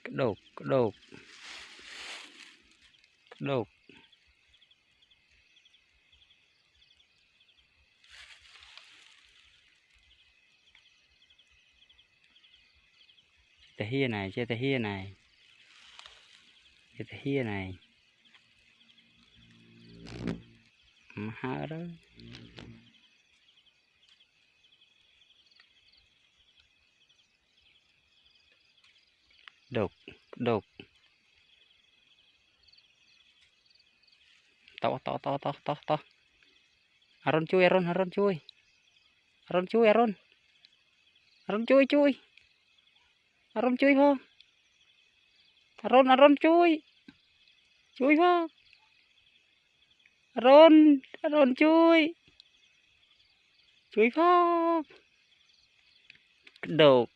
đục đục đục tê hia này chơi tê hia này chơi tê hia này hả đó đục đục to to to to to to Aron chui Aron chui Aron chui Aron chui chui Aron chui không Aron chui chui không Aron chui không đục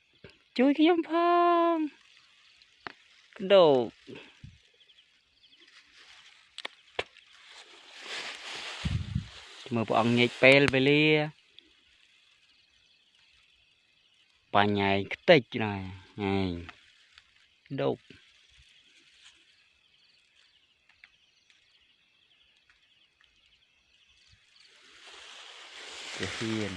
chui cái giống phong đục mà bọn nhảy pel về lia bà nhảy tích này này đục cái hiền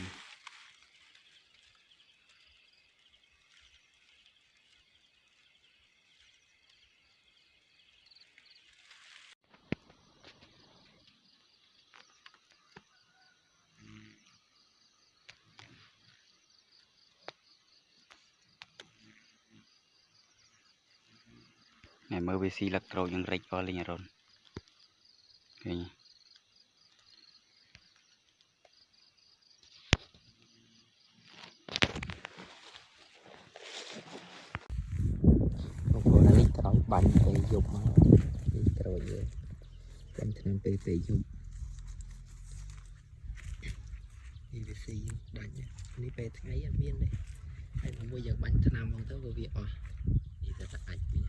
này mơ về xì lạc trâu những rạch vào lên rồi okay. Còn là lấy tỏi bánh để dùng rồi bánh thằng tê dùng đi về xì bánh đi về ngày ăn miên đây hay là bây giờ bánh thằng bằng tới vừa việc rồi đi ra đặt ảnh bây giờ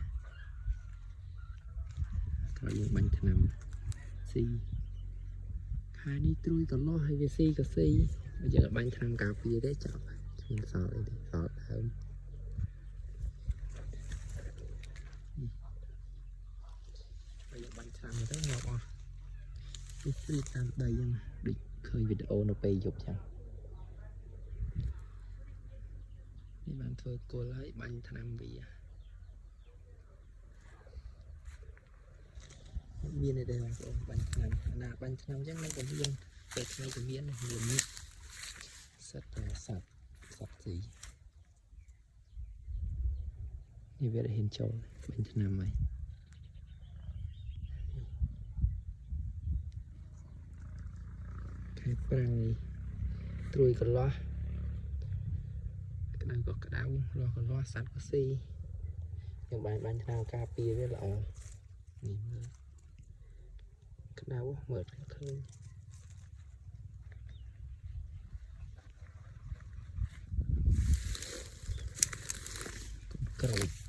có những bánh thằng xì hai đi trôi còn lo hay về xì có xì bây giờ bánh thằng cà phê đấy chọn mình sỏi đi sỏi hơn bây giờ bánh thằng rất ngọt à đi tam đây nhưng đi khơi video nó bay dục chẳng đi bạn thôi cô lấy bánh thằng vì miên này đây là bánh thằng là bánh thằng chắc nó còn miên về ngay cái miên này miên mít rất là sạch gì như vậy là hình trâu bánh thằng này cái prang trôi còn lo cái này có cái đau lo còn lo sẵn có xi nhưng bánh thằng cà phê với là nhìn cái đau mở khơi cày